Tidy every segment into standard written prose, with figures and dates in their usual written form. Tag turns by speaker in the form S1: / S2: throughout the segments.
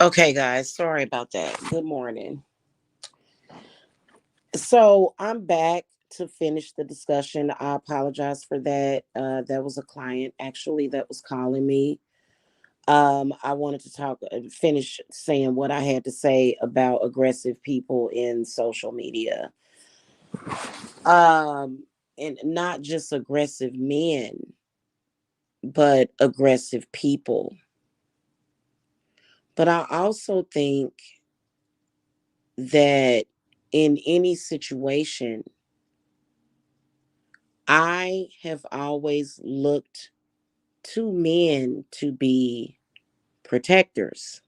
S1: Okay, guys, sorry about that. Good morning. So I'm back to finish the discussion. I apologize for that. That was a client actually that was calling me. I wanted to finish saying what I had to say about aggressive people in social media. And not just aggressive men, but aggressive people. But I also think that in any situation, I have always looked to men to be protectors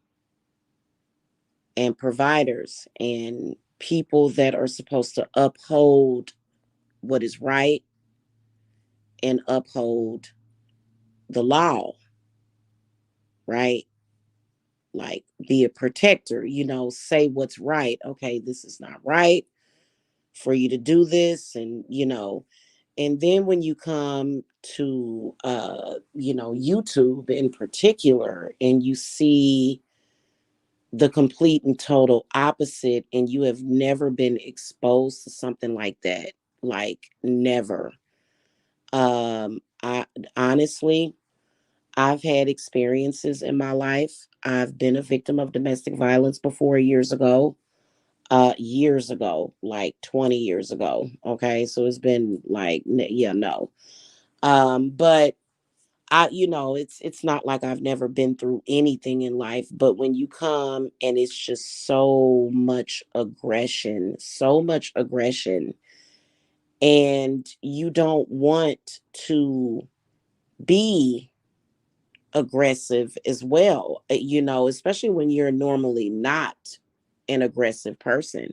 S1: and providers and people that are supposed to uphold what is right and uphold the law, right? Like be a protector, say what's right. Okay, this is not right for you to do this. And then when you come to YouTube in particular, and you see the complete and total opposite, and you have never been exposed to something like that, like never. I honestly, I've had experiences in my life. I've been a victim of domestic violence before years ago, like 20 years ago. Okay, so it's been like, yeah, no. But it's not like I've never been through anything in life, but when you come and it's just so much aggression, and you don't want to be aggressive as well, especially when you're normally not an aggressive person.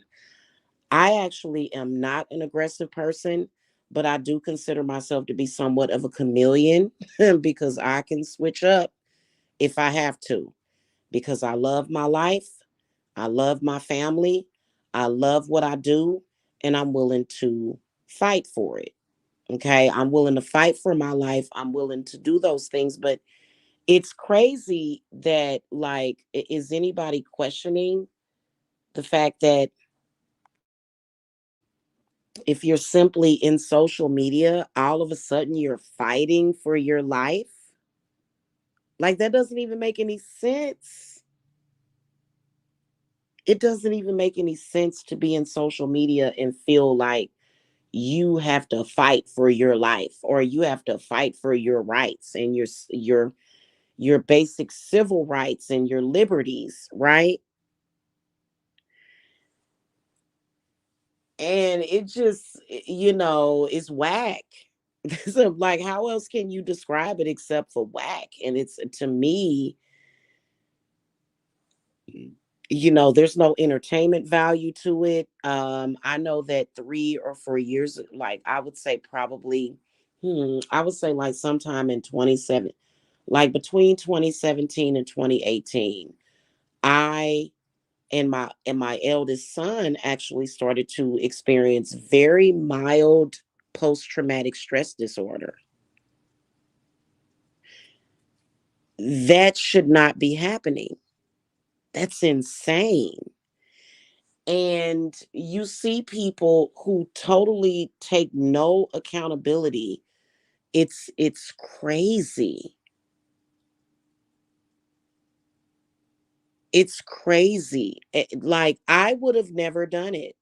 S1: I actually am not an aggressive person, but I do consider myself to be somewhat of a chameleon because I can switch up if I have to, because I love my life, I love my family, I love what I do, and I'm willing to fight for it. Okay, I'm willing to fight for my life. I'm willing to do those things, but it's crazy that, like, is anybody questioning the fact that if you're simply in social media, all of a sudden you're fighting for your life? Like, that doesn't even make any sense. It doesn't even make any sense to be in social media and feel like you have to fight for your life, or you have to fight for your rights and your basic civil rights and your liberties, right? And it just, it's whack. So, like, how else can you describe it except for whack? And it's, to me, there's no entertainment value to it. I know that 3 or 4 years, like, I would say probably, I would say like sometime in 27, like between 2017 and 2018, I and my eldest son actually started to experience very mild post-traumatic stress disorder. That should not be happening. That's insane. And you see people who totally take no accountability. It's crazy. It's crazy. Like, I would have never done it.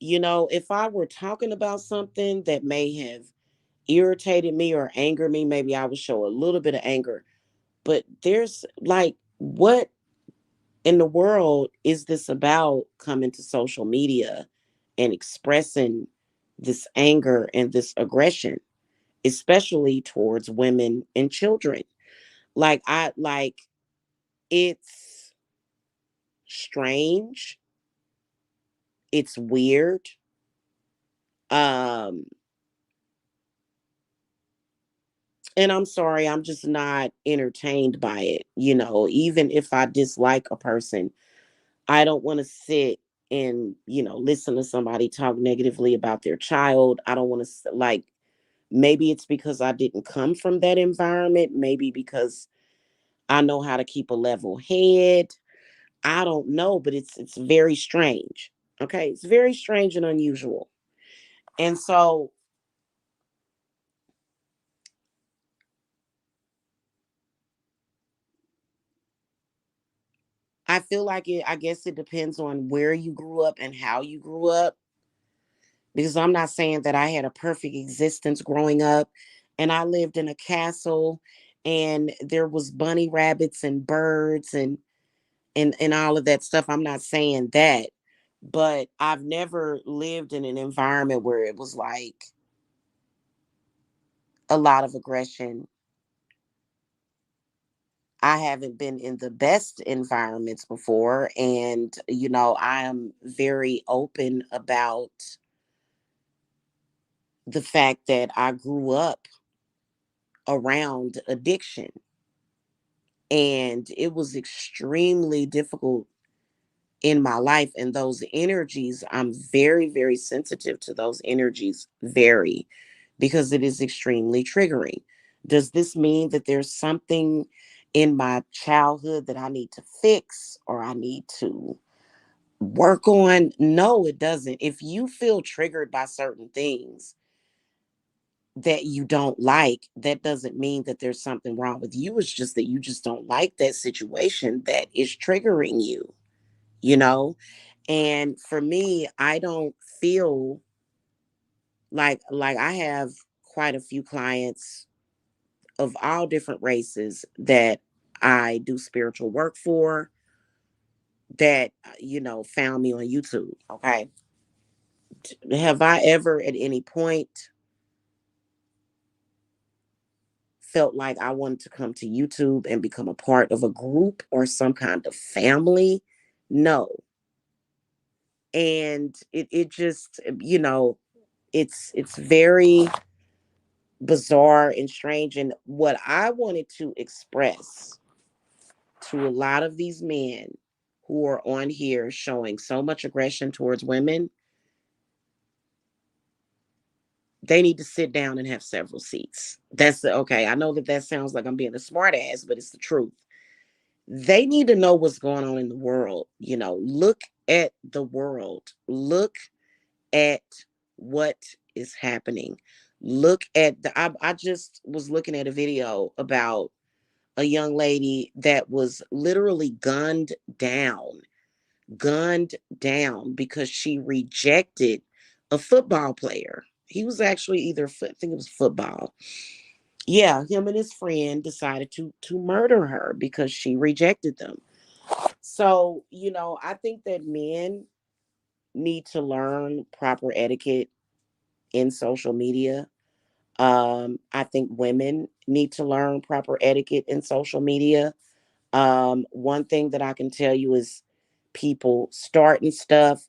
S1: If I were talking about something that may have irritated me or angered me, maybe I would show a little bit of anger. But there's, like, what in the world is this about, coming to social media and expressing this anger and this aggression, especially towards women and children? It's strange, it's weird. Um and I'm sorry, I'm just not entertained by it. Even if I dislike a person, I don't want to sit and, listen to somebody talk negatively about their child. I don't want to, like, maybe it's because I didn't come from that environment, maybe because I know how to keep a level head. I don't know, but it's very strange. Okay, it's very strange and unusual. And so I feel like I guess it depends on where you grew up and how you grew up, because I'm not saying that I had a perfect existence growing up and I lived in a castle and there was bunny rabbits and birds and all of that stuff. I'm not saying that, but I've never lived in an environment where it was like a lot of aggression. I haven't been in the best environments before, and I am very open about the fact that I grew up around addiction, and it was extremely difficult in my life. And those energies, I'm very, very sensitive to those energies, very, because it is extremely triggering. Does this mean that there's something in my childhood that I need to fix or I need to work on? No, it doesn't. If you feel triggered by certain things that you don't like, that doesn't mean that there's something wrong with you. It's just that you just don't like that situation that is triggering you, you know? And for me, I don't feel like I have quite a few clients of all different races that I do spiritual work for, that found me on YouTube. Okay. Have I ever at any point felt like I wanted to come to YouTube and become a part of a group or some kind of family? No. And it just, it's very bizarre and strange. And what I wanted to express to a lot of these men who are on here showing so much aggression towards women, they need to sit down and have several seats. Okay. I know that that sounds like I'm being a smart ass, but it's the truth. They need to know what's going on in the world. Look at the world. Look at what is happening. Look at I just was looking at a video about a young lady that was literally gunned down because she rejected a football player. He was actually I think it was football. Yeah, him and his friend decided to murder her because she rejected them. So, I think that men need to learn proper etiquette in social media. I think women need to learn proper etiquette in social media. One thing that I can tell you is people starting stuff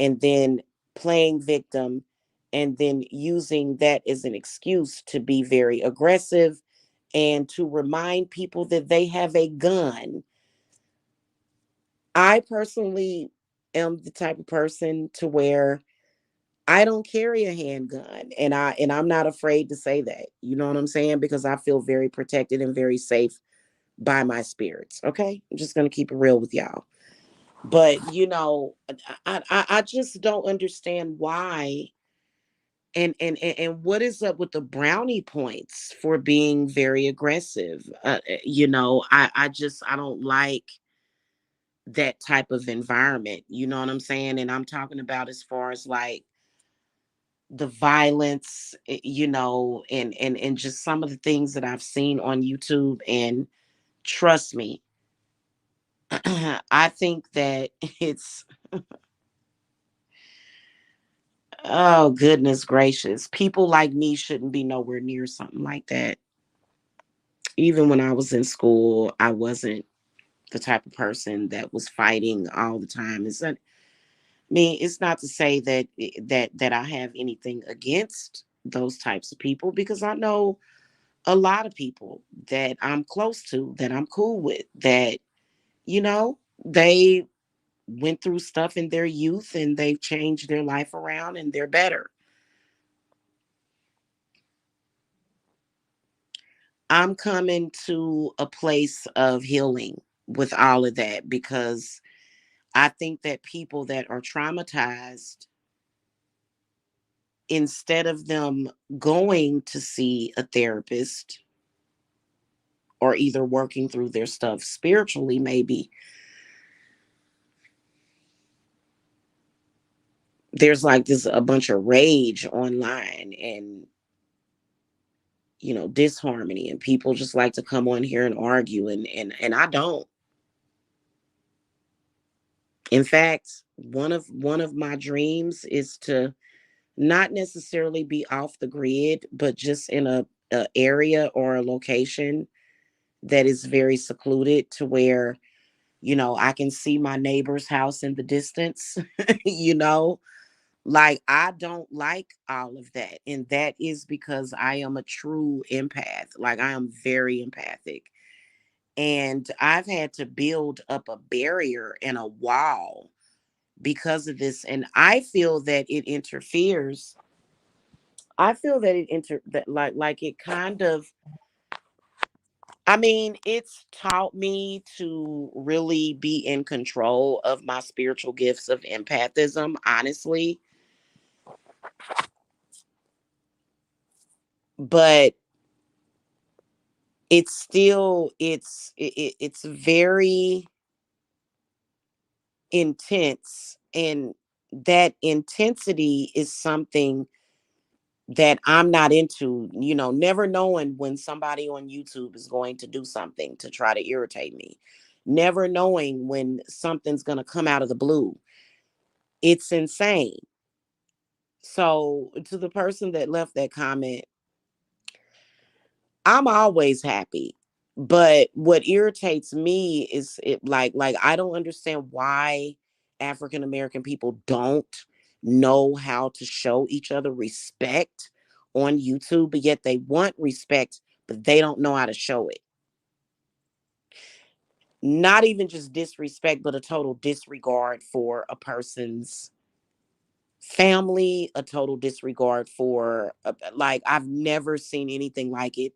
S1: and then playing victim and then using that as an excuse to be very aggressive and to remind people that they have a gun. I personally am the type of person to where I don't carry a handgun, and I'm not afraid to say that. You know what I'm saying? Because I feel very protected and very safe by my spirits. Okay? I'm just going to keep it real with y'all. But I just don't understand why and what is up with the brownie points for being very aggressive. I don't like that type of environment. You know what I'm saying? And I'm talking about as far as like the violence, and just some of the things that I've seen on YouTube. And trust me, I think that it's, oh goodness gracious, people like me shouldn't be nowhere near something like that. Even when I was in school, I wasn't the type of person that was fighting all the time. It's not to say that I have anything against those types of people, because I know a lot of people that I'm close to, that I'm cool with, that you know they went through stuff in their youth and they've changed their life around and they're better. I'm coming to a place of healing with all of that, because I think that people that are traumatized, instead of them going to see a therapist or either working through their stuff spiritually, maybe there's like this a bunch of rage online and disharmony, and people just like to come on here and argue, and I don't. In fact, one of my dreams is to not necessarily be off the grid, but just in a area or a location that is very secluded, to where I can see my neighbor's house in the distance. you know like, I don't like all of that, and that is because I am a true empath. Like, I am very empathic, and I've had to build up a barrier and a wall because of this, and I feel that it interferes. I feel that like it kind of, I mean, it's taught me to really be in control of my spiritual gifts of empathism, honestly. But it's still it's very intense, and that intensity is something that I'm not into, never knowing when somebody on YouTube is going to do something to try to irritate me, never knowing when something's going to come out of the blue. It's insane. So, to the person that left that comment, I'm always happy. But what irritates me is, like I don't understand why African American people don't know how to show each other respect on YouTube, but yet they want respect, but they don't know how to show it. Not even just disrespect, but a total disregard for a person's family, a total disregard for, like, I've never seen anything like it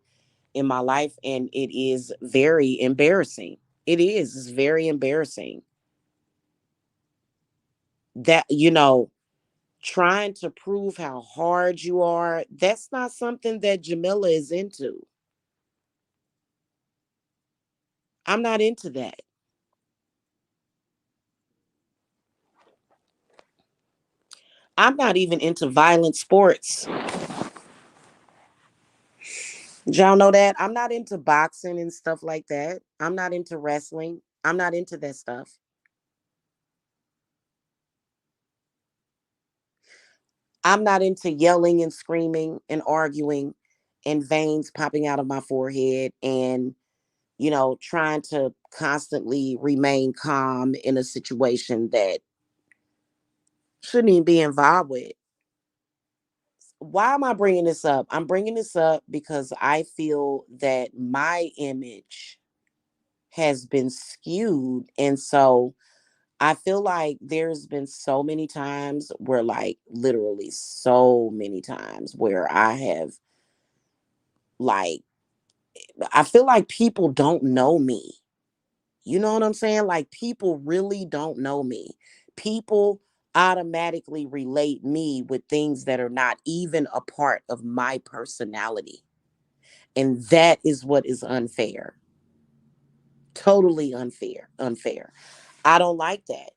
S1: in my life, and it is very embarrassing. It's very embarrassing that, trying to prove how hard you are, that's not something that Jamila is into. I'm not into that. I'm not even into violent sports. Did y'all know that? I'm not into boxing and stuff like that. I'm not into wrestling. I'm not into that stuff. I'm not into yelling and screaming and arguing and veins popping out of my forehead, and trying to constantly remain calm in a situation that shouldn't even be involved with. Why am I bringing this up? I'm bringing this up because I feel that my image has been skewed. And so I feel like there's been so many times where, like, literally so many times where like, I feel like people don't know me. You know what I'm saying? Like, people really don't know me. People automatically relate me with things that are not even a part of my personality. And that is what is unfair. Totally unfair. Unfair. I don't like that.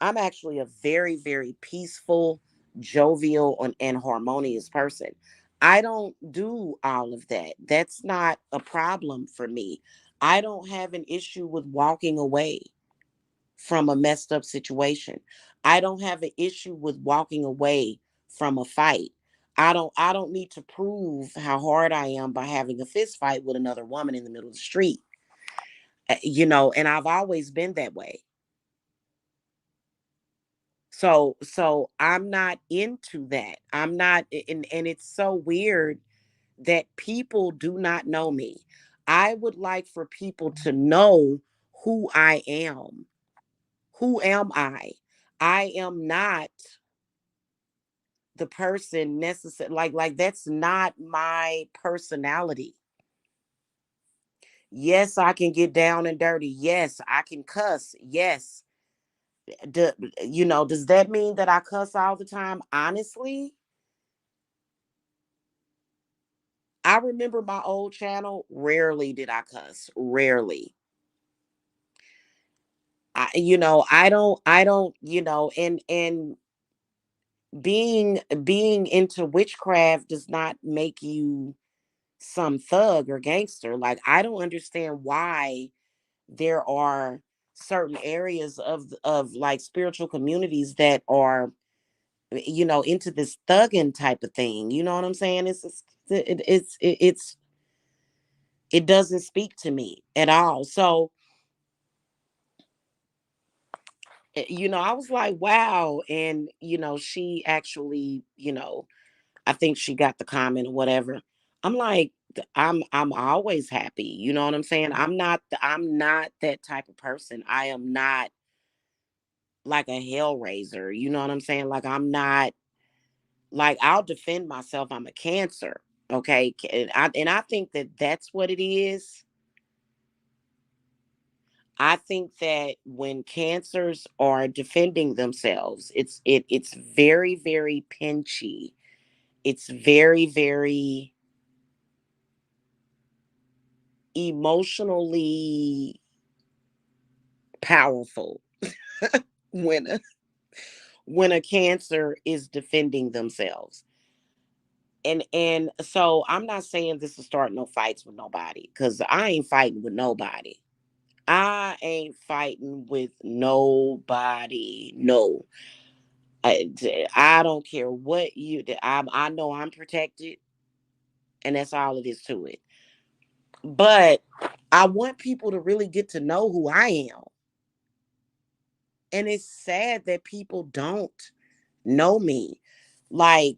S1: I'm actually a very, very peaceful, jovial, and harmonious person. I don't do all of that. That's not a problem for me. I don't have an issue with walking away from a messed up situation. I don't have an issue with walking away from a fight. I don't need to prove how hard I am by having a fist fight with another woman in the middle of the street. And I've always been that way. So I'm not into that. I'm not, and it's so weird that people do not know me. I would like for people to know who I am. Who am I? I am not the person necessary, like that's not my personality. Yes, I can get down and dirty. Yes, I can cuss. Yes, Do, does that mean that I cuss all the time? Honestly, I remember my old channel. Rarely did I cuss. Rarely. I don't, and being into witchcraft does not make you some thug or gangster. Like, I don't understand why there are certain areas of like spiritual communities that are into this thugging type of thing. You know what I'm saying? It doesn't speak to me at all. So I was like, wow. And she actually, I think she got the comment or whatever. I'm like, I'm always happy. You know what I'm saying? I'm not that type of person. I am not like a hellraiser. You know what I'm saying? Like, I'm not, like, I'll defend myself. I'm a Cancer. Okay. And I think that that's what it is. I think that when Cancers are defending themselves, it's very, very pinchy. It's very, very emotionally powerful when a Cancer is defending themselves. And so I'm not saying this to start no fights with nobody, because I ain't fighting with nobody. I ain't fighting with nobody. No. I don't care what I know I'm protected, and that's all it is to it. But I want people to really get to know who I am. And it's sad that people don't know me. Like,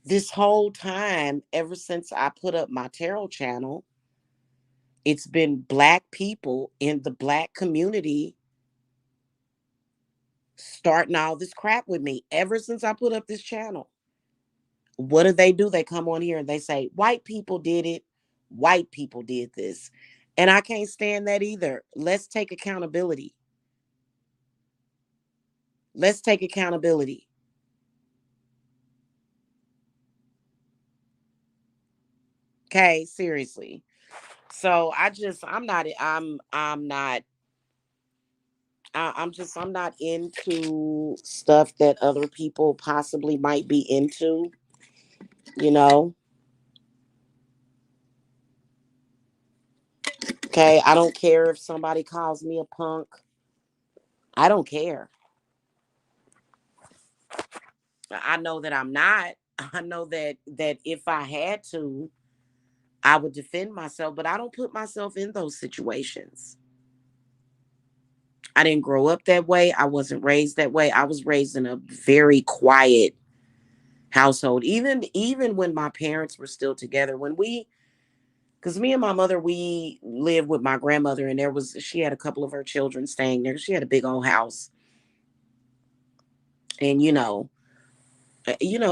S1: this whole time, ever since I put up my tarot channel, it's been Black people in the Black community starting all this crap with me ever since I put up this channel. What do? They come on here and they say, white people did it. White people did this. And I can't stand that either. Let's take accountability. Let's take accountability. Okay, seriously. So I'm not, I'm not into stuff that other people possibly might be into, you know? Okay, I don't care if somebody calls me a punk. I don't care. I know that I'm not. I know that if I had to, I would defend myself, but I don't put myself in those situations. I didn't grow up that way. I wasn't raised that way. I was raised in a very quiet household. Even when my parents were still together, when we because me and my mother, we lived with my grandmother, and she had a couple of her children staying there. She had a big old house. And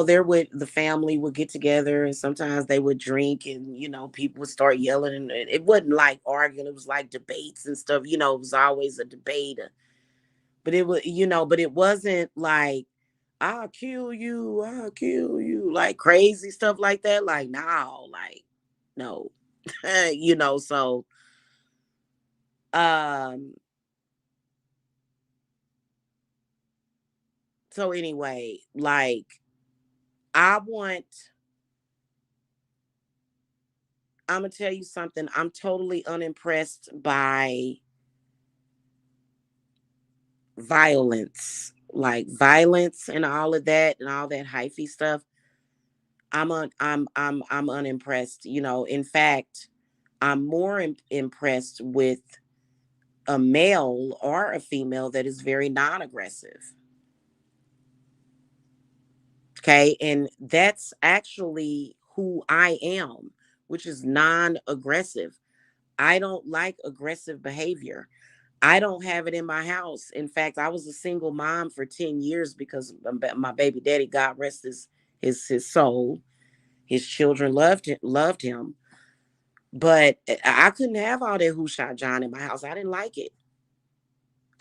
S1: there would the family would get together, and sometimes they would drink, and people would start yelling, and it wasn't like arguing, it was like debates and stuff. It was always a debate. But it was, but it wasn't like, I'll kill you, like crazy stuff like that. Like, no, like, no. So um anyway, like, I want I'm gonna tell you something. I'm totally unimpressed by violence, like violence and all of that and all that hyphy stuff. I'm unimpressed. In fact, I'm more impressed with a male or a female that is very non-aggressive. Okay, and that's actually who I am, which is non-aggressive. I don't like aggressive behavior. I don't have it in my house. In fact, I was a single mom for 10 years because my baby daddy, God rest his soul. His children loved him. But I couldn't have all that who shot John in my house. I didn't like it.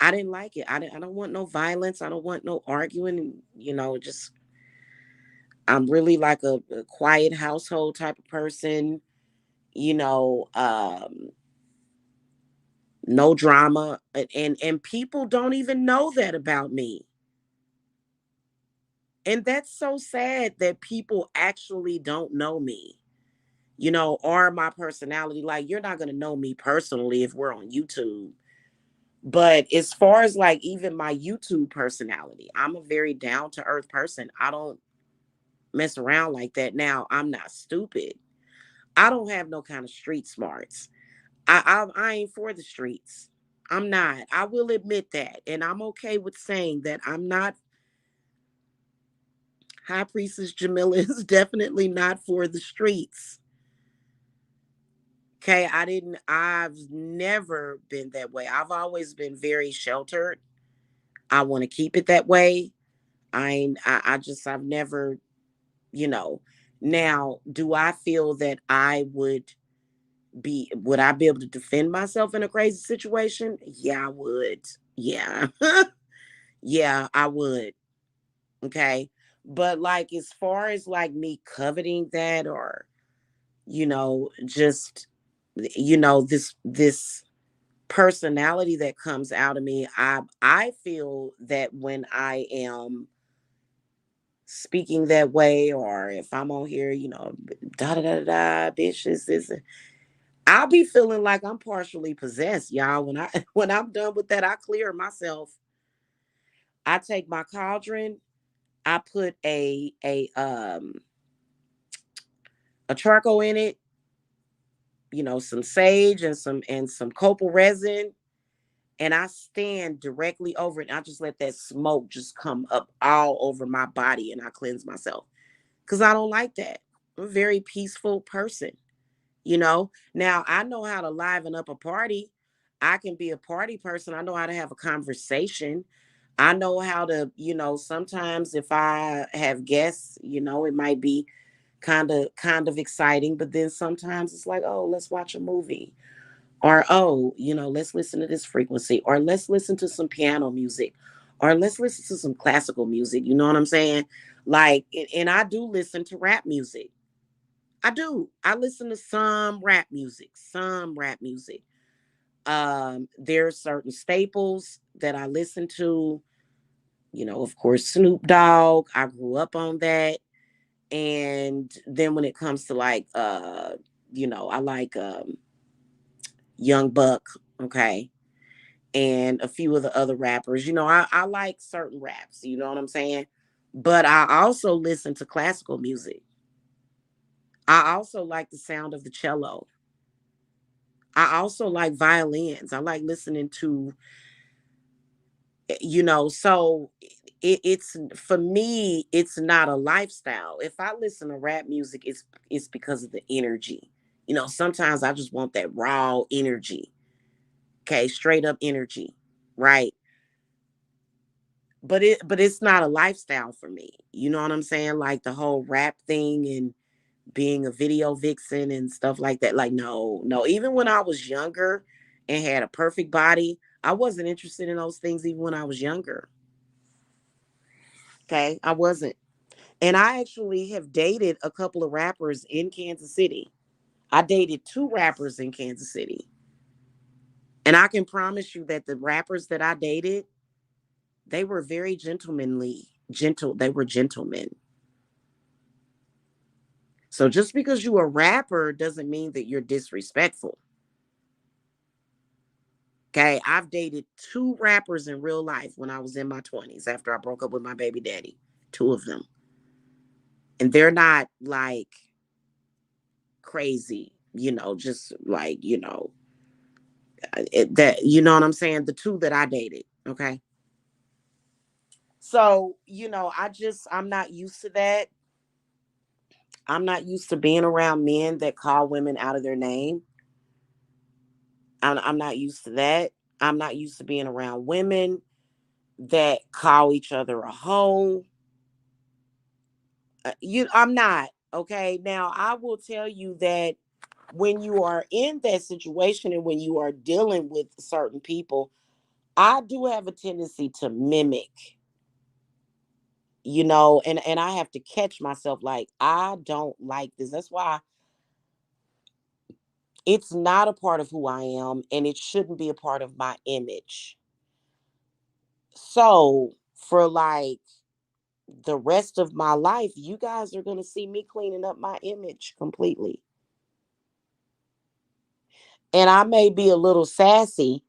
S1: I didn't like it. I don't want no violence. I don't want no arguing. Just I'm really like a quiet household type of person. You know, no drama, and people don't even know that about me. And that's so sad that people actually don't know me, or my personality. Like, you're not going to know me personally if we're on YouTube. But as far as like even my YouTube personality, I'm a very down to earth person. I don't mess around like that. Now, I'm not stupid. I don't have no kind of street smarts. I ain't for the streets. I'm not. I will admit that. And I'm okay with saying that I'm not. High Priestess Jamila is definitely not for the streets. Okay, I've never been that way. I've always been very sheltered. I want to keep it that way. I've never, you know. Now, do I feel that would I be able to defend myself in a crazy situation? Yeah, I would. Yeah. Yeah, I would. Okay. But like as far as like me coveting that, or just this personality that comes out of me, I feel that when I am speaking that way, or if I'm on here, da da da da, bitch, this, I'll be feeling like I'm partially possessed, y'all. When I when I'm done with that, I clear myself. I take my cauldron, I put a charcoal in it, some sage and some copal resin, and I stand directly over it. And I just let that smoke just come up all over my body, and I cleanse myself because I don't like that. I'm a very peaceful person. Now I know how to liven up a party. I can be a party person. I know how to have a conversation. I know how to, sometimes if I have guests, it might be kind of exciting, but then sometimes it's like, oh, let's watch a movie. Or, oh, let's listen to this frequency, or let's listen to some piano music, or let's listen to some classical music. You know what I'm saying? Like, and I do listen to rap music. I do. I listen to some rap music, some rap music. There's certain staples that I listen to. Of course, Snoop Dogg. I grew up on that. And then when it comes to like, I like Young Buck, okay, and a few of the other rappers. I like certain raps. You know what I'm saying? But I also listen to classical music. I also like the sound of the cello. I also like violins. I like listening to, so it's for me, it's not a lifestyle. If I listen to rap music, it's because of the energy. Sometimes I just want that raw energy. Okay, straight up energy, right? But it's not a lifestyle for me. You know what I'm saying? Like the whole rap thing and being a video vixen and stuff like that. Like, no, no. Even when I was younger and had a perfect body, I wasn't interested in those things even when I was younger. Okay, I wasn't. And I actually have dated a couple of rappers in Kansas City. I dated two rappers in Kansas City. And I can promise you that the rappers that I dated, they were very gentlemanly, gentle. They were gentlemen. So just because you're a rapper doesn't mean that you're disrespectful. Okay, I've dated two rappers in real life when I was in my 20s after I broke up with my baby daddy. Two of them. And they're not like crazy, just like, that, you know what I'm saying? The two that I dated. Okay. So, I'm not used to that. I'm not used to being around men that call women out of their name. I'm not used to that. I'm not used to being around women that call each other a hoe. I'm not. Okay. Now, I will tell you that when you are in that situation and when you are dealing with certain people, I do have a tendency to mimic, and I have to catch myself like I don't like this. That's why it's not a part of who I am and it shouldn't be a part of my image. So, for like the rest of my life, you guys are going to see me cleaning up my image completely. And I may be a little sassy,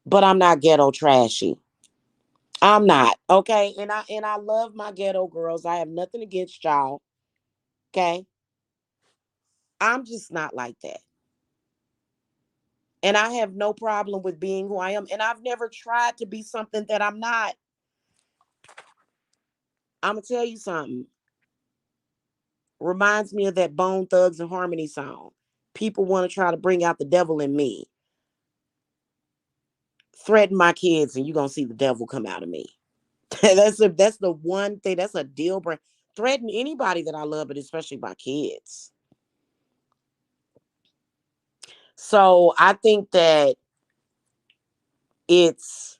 S1: but I'm not ghetto trashy. I'm not, okay? And I love my ghetto girls. I have nothing against y'all, okay? I'm just not like that. And I have no problem with being who I am. And I've never tried to be something that I'm not. I'm going to tell you something. Reminds me of that Bone Thugs and Harmony song. People want to try to bring out the devil in me. Threaten my kids and you're going to see the devil come out of me. That's the one thing. That's a deal breaker. Threaten anybody that I love, but especially my kids. So I think that it's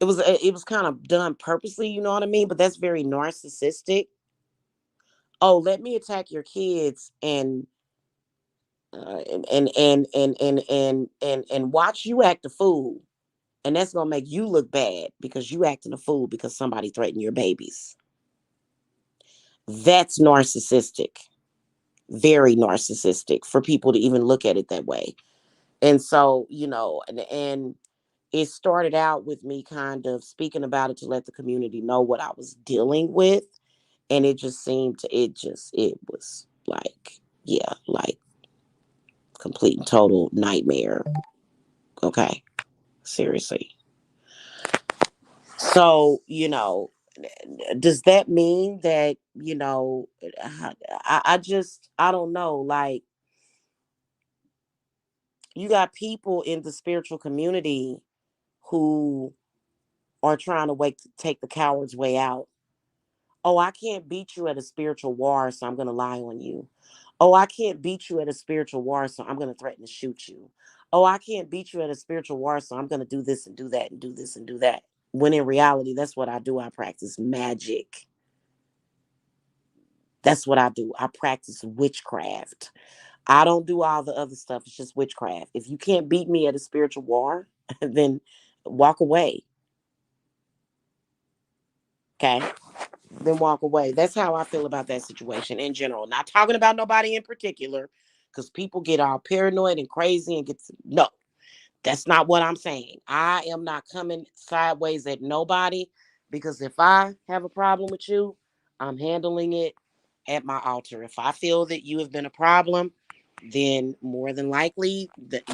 S1: it was kind of done purposely, you know what I mean? But that's very narcissistic. Oh, let me attack your kids and watch you act a fool, and that's gonna make you look bad because you acting a fool because somebody threatened your babies. That's narcissistic, very narcissistic for people to even look at it that way. And so, and it started out with me kind of speaking about it to let the community know what I was dealing with. And it just seemed to, it was like, yeah, like complete and total nightmare. Okay. Seriously. So, does that mean that, I don't know. Like, you got people in the spiritual community who are trying to take the coward's way out. Oh, I can't beat you at a spiritual war, so I'm going to lie on you. Oh, I can't beat you at a spiritual war, so I'm going to threaten to shoot you. Oh, I can't beat you at a spiritual war, so I'm going to do this and do that and do this and do that. When in reality, that's what I do. I practice magic. That's what I do. I practice witchcraft. I don't do all the other stuff. It's just witchcraft. If you can't beat me at a spiritual war, then walk away. Okay. Then walk away. That's how I feel about that situation in general. Not talking about nobody in particular, because people get all paranoid and crazy and no, that's not what I'm saying. I am not coming sideways at nobody because if I have a problem with you, I'm handling it at my altar. If I feel that you have been a problem, then more than likely that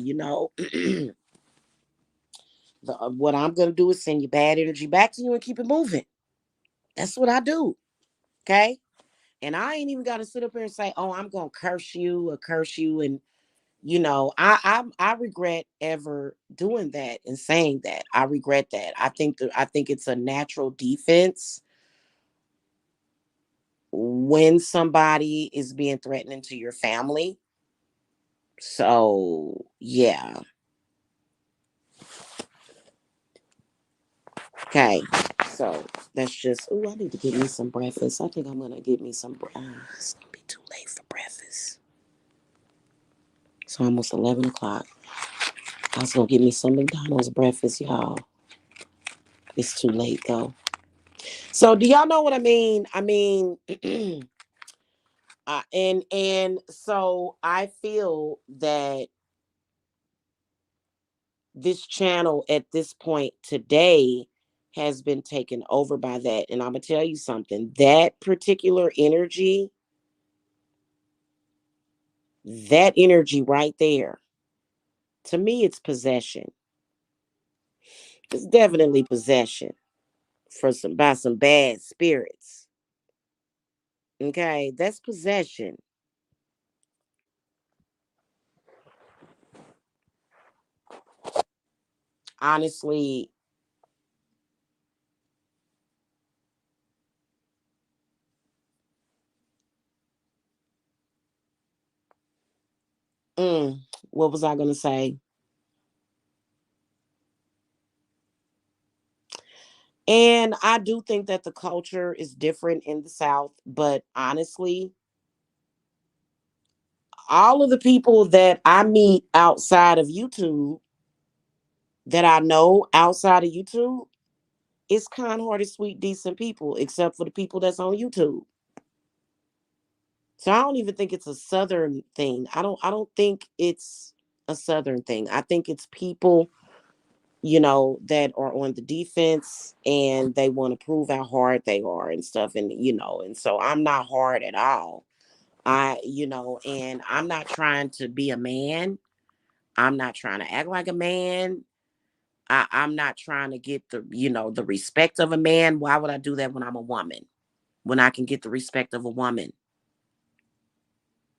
S1: what I'm gonna do is send your bad energy back to you and keep it moving. That's what I do. Okay. And I ain't even got to sit up here and say, "Oh, I'm gonna curse you," and I regret ever doing that and saying that. I regret that. I think it's a natural defense when somebody is being threatening to your family. So yeah, okay. So that's just. Oh, I need to get me some breakfast. I think I'm gonna get me some. It's gonna be too late for breakfast. It's almost 11 o'clock. I was gonna get me some McDonald's breakfast, y'all. It's too late though. So do y'all know what I mean? I mean, and so I feel that this channel at this point today has been taken over by that. And I'm gonna tell you something. That particular energy, that energy right there, to me, it's possession. It's definitely possession for some by some bad spirits. Okay, that's possession. Honestly, mm, what was I gonna say? And I do think that the culture is different in the South, but honestly, all of the people that I meet outside of YouTube, that I know outside of YouTube, it's kind hearted, sweet, decent people, except for the people that's on YouTube. So I don't even think it's a Southern thing. I don't think it's a Southern thing. I think it's people, that are on the defense and they want to prove how hard they are and stuff. And so I'm not hard at all. And I'm not trying to be a man. I'm not trying to act like a man. I'm not trying to get the respect of a man. Why would I do that when I'm a woman? When I can get the respect of a woman.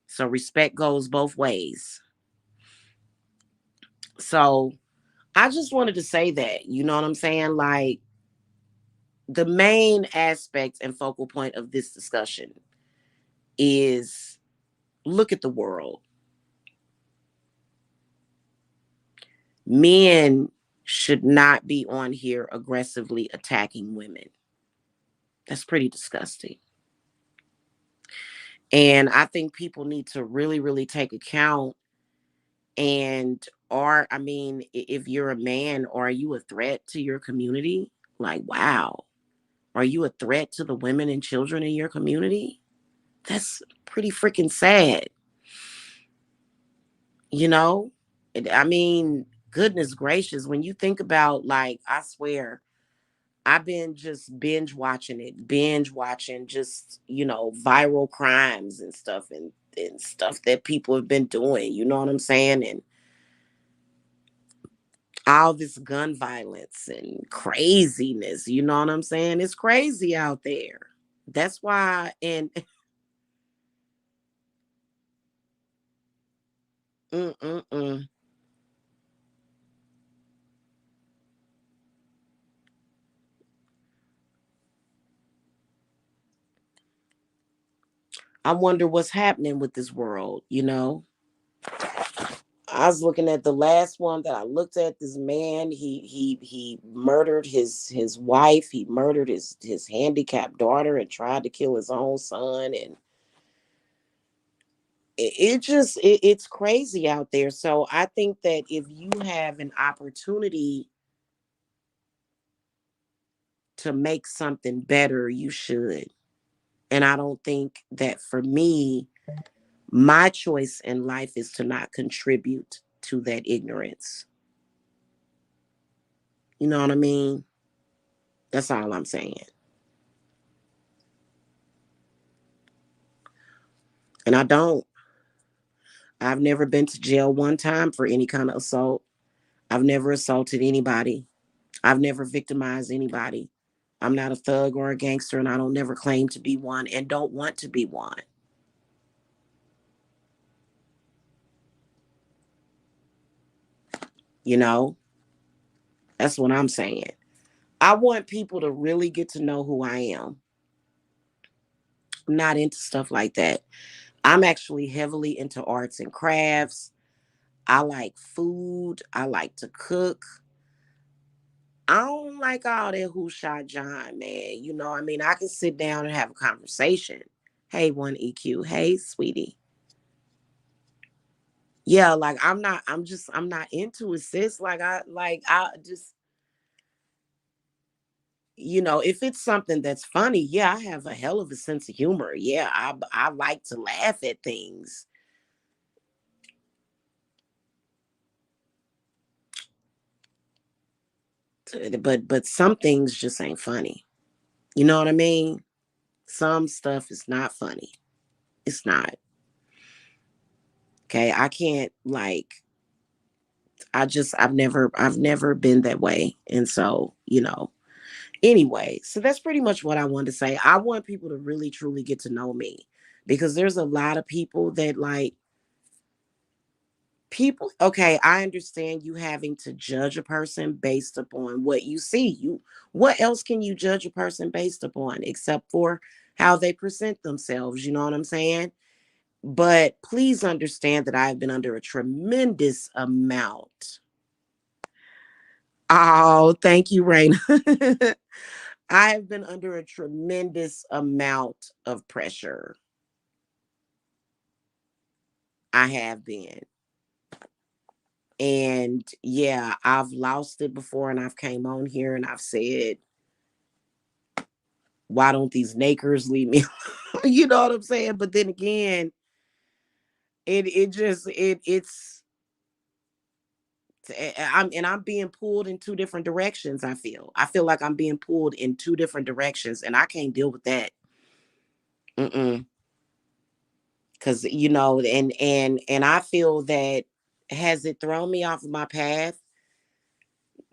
S1: So respect goes both ways. So I just wanted to say that, you know what I'm saying? Like, the main aspect and focal point of this discussion is, look at the world. Men should not be on here aggressively attacking women. That's pretty disgusting. And I think people need to really, really take account. And, I mean, if you're a man, are you a threat to your community? Like, wow. Are you a threat to the women and children in your community? That's pretty freaking sad. You know? I mean, goodness gracious, when you think about, like, I swear, I've been just binge watching just, viral crimes and stuff that people have been doing, you know what I'm saying? And all this gun violence and craziness, you know what I'm saying? It's crazy out there. That's why, and mm-mm-mm. I wonder what's happening with this world. I was looking at the last one that I looked at. This man, he murdered his wife. He murdered his handicapped daughter and tried to kill his own son. And it's crazy out there. So I think that if you have an opportunity to make something better, you should. And I don't think that, for me, my choice in life is to not contribute to that ignorance. You know what I mean? That's all I'm saying. And I don't. I've never been to jail one time for any kind of assault. I've never assaulted anybody. I've never victimized anybody. I'm not a thug or a gangster, and I don't never claim to be one and don't want to be one. You know, that's what I'm saying. I want people to really get to know who I am. I'm not into stuff like that. I'm actually heavily into arts and crafts. I like food. I like to cook. I don't like all that who shot John, man. I mean, I can sit down and have a conversation. Hey, one EQ. Hey, sweetie. Yeah, like I'm not into it, sis. Like I just, if it's something that's funny, yeah, I have a hell of a sense of humor. Yeah, I like to laugh at things. But some things just ain't funny. You know what I mean? Some stuff is not funny. It's not. Okay, I can't, like, I've never been that way. And so, anyway, so that's pretty much what I wanted to say. I want people to really truly get to know me, because there's a lot of people that, like, people, okay, I understand you having to judge a person based upon what you see. What else can you judge a person based upon except for how they present themselves, you know what I'm saying? But please understand that I've been under a tremendous amount Oh, thank you, Raina. I have been under a tremendous amount of pressure. I have been. And yeah, I've lost it before and I've came on here and I've said, why don't these nakers leave me? You know what I'm saying? But then again, I'm being pulled in two different directions. I feel like I'm being pulled in two different directions and I can't deal with that. Mm-mm. Because and I feel that, has it thrown me off of my path?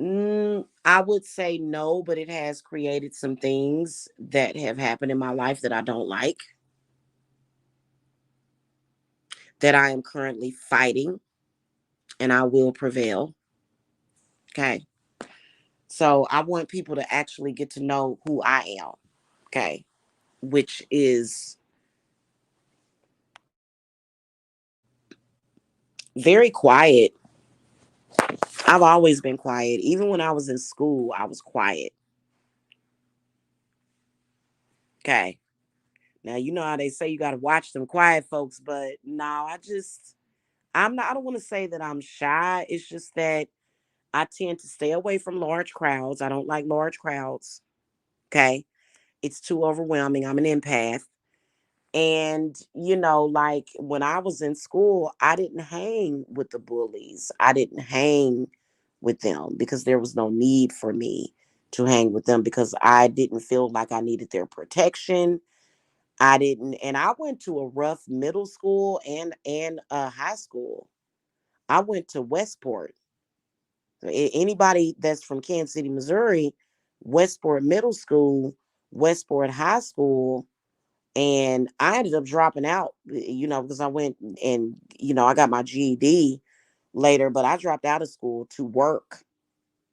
S1: I would say no, but it has created some things that have happened in my life that I don't like, that I am currently fighting, and I will prevail. Okay. So I want people to actually get to know who I am. Okay. Which is very quiet. I've always been quiet. Even when I was in school, I was quiet. Okay. Now, you know how they say you got to watch them quiet folks, but no, I'm not, I don't want to say that I'm shy. It's just that I tend to stay away from large crowds. I don't like large crowds. Okay. It's too overwhelming. I'm an empath. And, like when I was in school, I didn't hang with the bullies. I didn't hang with them because there was no need for me to hang with them because I didn't feel like I needed their protection. I didn't, and I went to a rough middle school and high school. I went to Westport. Anybody that's from Kansas City, Missouri, Westport Middle School, Westport High School, and I ended up dropping out, because I went and I got my GED later, but I dropped out of school to work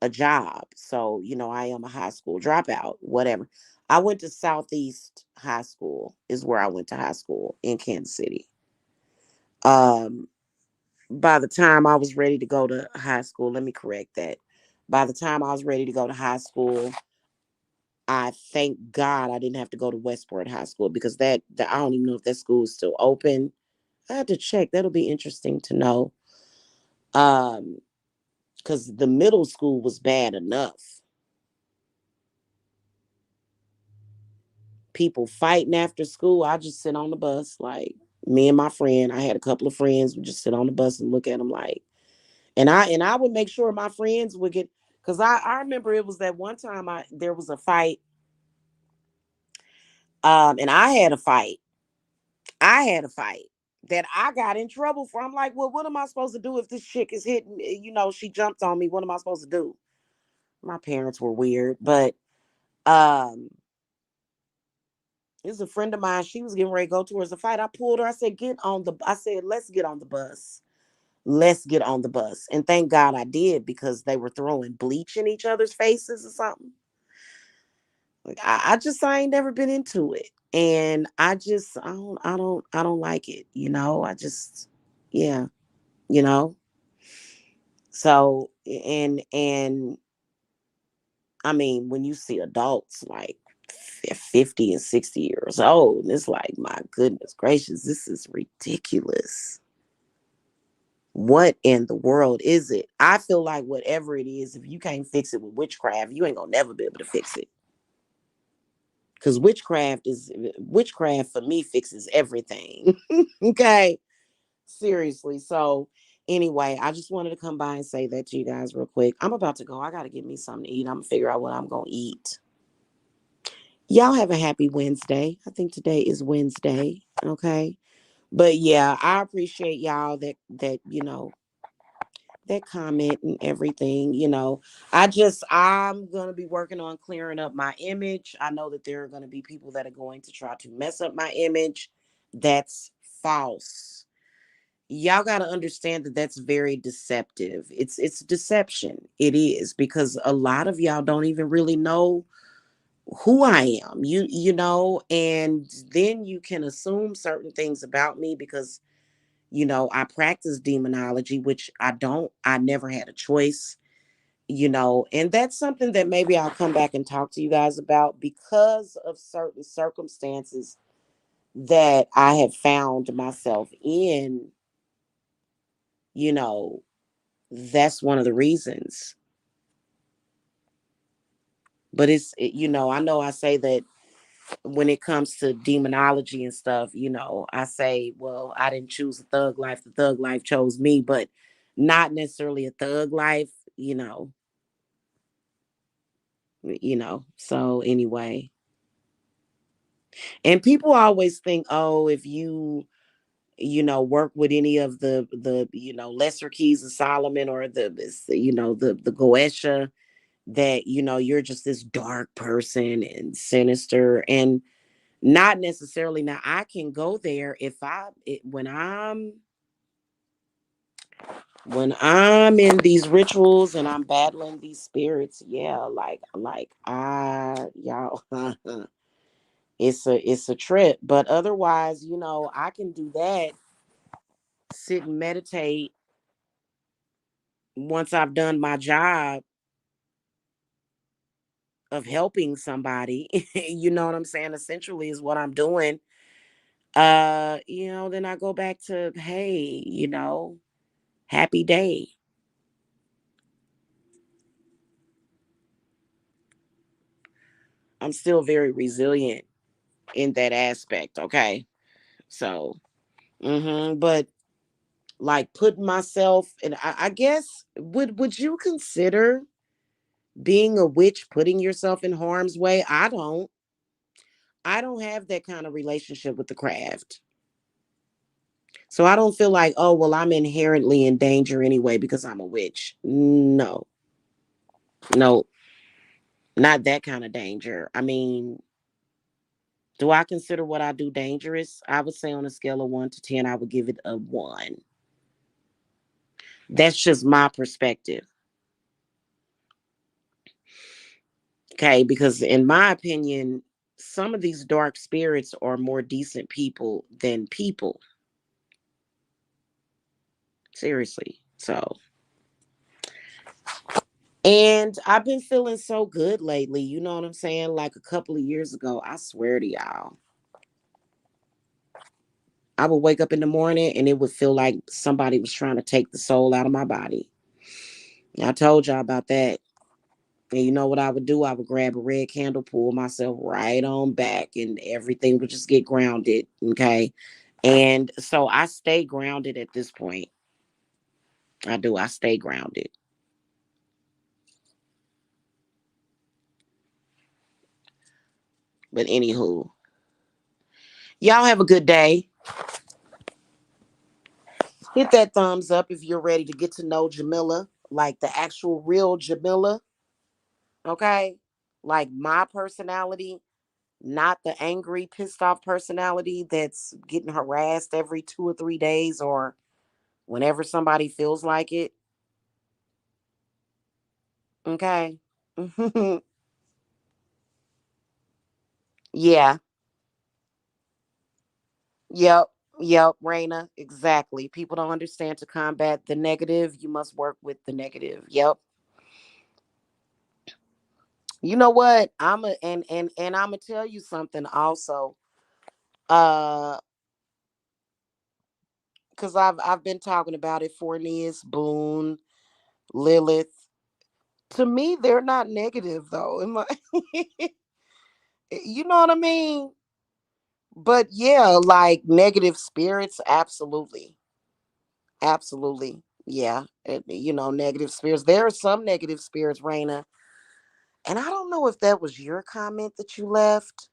S1: a job. So, I am a high school dropout, whatever. I went to Southeast High School is where I went to high school in Kansas City. Um, by the time I was ready to go to high school, let me correct that. By the time I was ready to go to high school, I thank God I didn't have to go to Westport High School because that I don't even know if that school is still open. I had to check. That'll be interesting to know. Um, because the middle school was bad enough. People fighting after school. I just sit on the bus, like me and my friend. I had a couple of friends. We just sit on the bus and look at them like, and I would make sure my friends would get, because I remember it was that one time there was a fight, and I had a fight that I got in trouble for. I'm like, well, what am I supposed to do if this chick is hitting me? She jumped on me. What am I supposed to do? My parents were weird, but um, this is a friend of mine. She was getting ready to go towards the fight. I pulled her. I said, I said, let's get on the bus. Let's get on the bus. And thank God I did because they were throwing bleach in each other's faces or something. Like I ain't never been into it. And I don't like it. Yeah, you know. So and I mean, when you see adults like 50 and 60 years old, it's like, my goodness gracious, this is ridiculous. What in the world is it? I feel like whatever it is, if you can't fix it with witchcraft, you ain't gonna never be able to fix it. Because witchcraft for me fixes everything. Okay. Seriously. So anyway, I just wanted to come by and say that to you guys real quick. I'm about to go. I gotta get me something to eat. I'm gonna figure out what I'm gonna eat. Y'all have a happy Wednesday. I think today is Wednesday. Okay. But yeah, I appreciate y'all that comment and everything. I'm going to be working on clearing up my image. I know that there are going to be people that are going to try to mess up my image. That's false. Y'all got to understand that that's very deceptive. It's deception. It is, because a lot of y'all don't even really know who I am. And then you can assume certain things about me because I practice demonology, which I don't. I never had a choice. And that's something that maybe I'll come back and talk to you guys about because of certain circumstances that I have found myself in, you know, that's one of the reasons. But I know I say that when it comes to demonology and stuff, I say, well, I didn't choose a thug life. The thug life chose me, but not necessarily a thug life, So anyway, and people always think, oh, if work with any of the lesser keys of Solomon or the Goesha, that you're just this dark person and sinister, and not necessarily. Now I can go there if when I'm in these rituals and I'm battling these spirits. Yeah, like I y'all it's a trip. But otherwise, I can do that, sit and meditate once I've done my job of helping somebody. You know what I'm saying? Essentially is what I'm doing. Then I go back to, hey, happy day. I'm still very resilient in that aspect. Okay. So, but like putting myself, and I guess, would you consider being a witch putting yourself in harm's way? I don't have that kind of relationship with the craft. So I don't feel like, oh, well, I'm inherently in danger anyway because I'm a witch. No, no, not that kind of danger. I mean, do I consider what I do dangerous? I would say on a scale of 1 to 10, I would give it a 1. That's just my perspective. Okay. Because in my opinion, some of these dark spirits are more decent people than people. Seriously. So, and I've been feeling so good lately. You know what I'm saying? Like a couple of years ago, I swear to y'all, I would wake up in the morning and it would feel like somebody was trying to take the soul out of my body. I told y'all about that. And you know what I would do? I would grab a red candle, pull myself right on back, and everything would just get grounded. Okay. And so I stay grounded at this point. I do. I stay grounded. But anywho, y'all have a good day. Hit that thumbs up if you're ready to get to know Jamila, like the actual real Jamila. Okay. Like my personality, not the angry, pissed off personality that's getting harassed every 2 or 3 days or whenever somebody feels like it. Okay. Yeah. Yep. Yep. Raina. Exactly. People don't understand, to combat the negative, you must work with the negative. Yep. You know what? And I'm gonna tell you something also. Uh, because I've been talking about it for Nias, Boone, Lilith. To me, they're not negative though. You know what I mean? But yeah, like negative spirits, absolutely. Absolutely. Yeah. Negative spirits. There are some negative spirits, Raina. And I don't know if that was your comment that you left.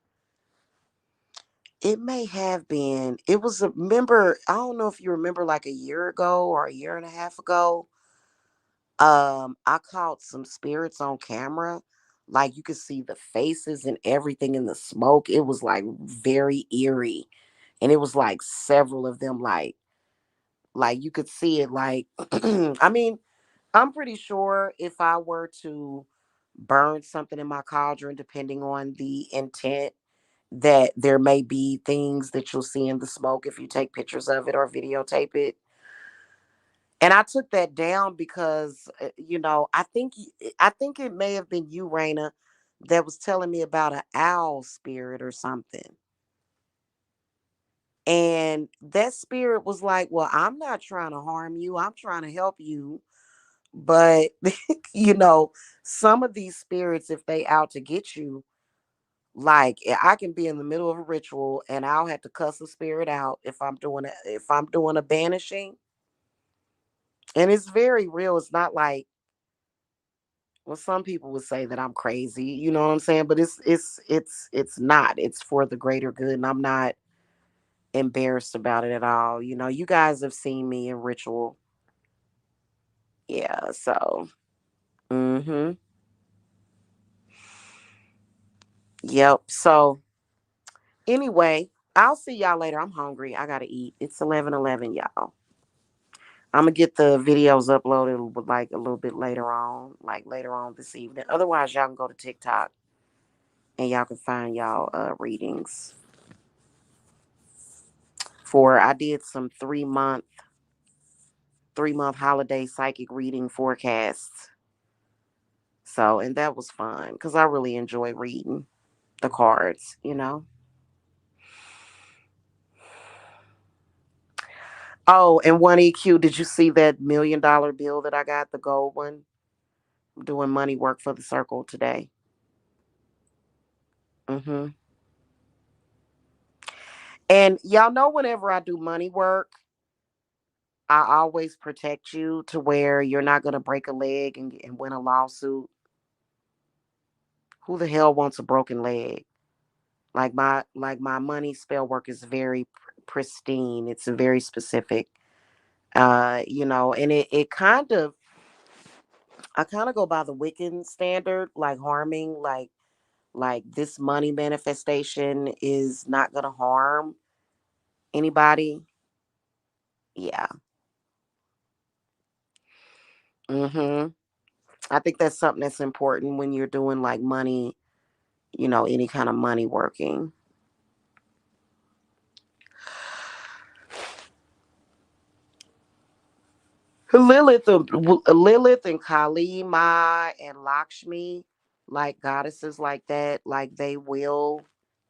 S1: It may have been. It was a member. I don't know if you remember, like a year ago or a year and a half ago. I caught some spirits on camera. Like you could see the faces and everything in the smoke. It was like very eerie. And it was like several of them, like you could see it, like I mean, I'm pretty sure if I were to burn something in my cauldron, depending on the intent, that there may be things that you'll see in the smoke if you take pictures of it or videotape it. And I took that down because I think it may have been you, Raina, that was telling me about an owl spirit or something. And that spirit was like, "Well, I'm not trying to harm you. I'm trying to help you." But you know, some of these spirits, if they out to get you, like I can be in the middle of a ritual and I'll have to cuss a spirit out if I'm doing a banishing. And it's very real. It's not like, well, some people would say that I'm crazy, you know what I'm saying? But it's not. It's for the greater good, and I'm not embarrassed about it at all. You know, you guys have seen me in ritual. Yeah, so mhm. Yep. So anyway, I'll see y'all later. I'm hungry. I gotta eat. It's 11:11, y'all. I'm gonna get the videos uploaded like a little bit later on, like later on this evening. Otherwise, y'all can go to TikTok and y'all can find y'all readings. For I did some 3-month holiday psychic reading forecasts. So, and that was fun because I really enjoy reading the cards. Oh, and one EQ, did you see that $1 million bill that I got, the gold one? I'm doing money work for the circle today. Hmm. And y'all know whenever I do money work, I always protect you to where you're not going to break a leg and win a lawsuit. Who the hell wants a broken leg? Like my money spell work is very pristine. It's very specific. And it kind of I kind of go by the Wiccan standard, like harming, like this money manifestation is not gonna harm anybody. Yeah. Hmm. I think that's something that's important when you're doing like money, any kind of money working. Lilith and Kali, Ma and Lakshmi, like goddesses like that, like they will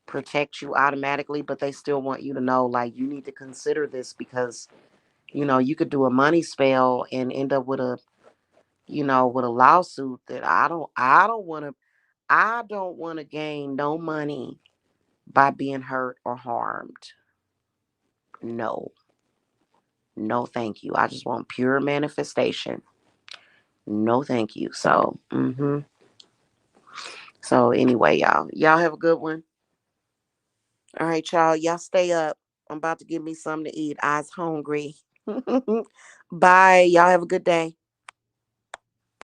S1: protect you automatically, but they still want you to know, like, you need to consider this because, you could do a money spell and end up with a lawsuit that I don't want to gain no money by being hurt or harmed. No. No, thank you. I just want pure manifestation. No, thank you. So anyway, y'all have a good one. All right, y'all. Y'all stay up. I'm about to give me something to eat. I's hungry. Bye. Y'all have a good day.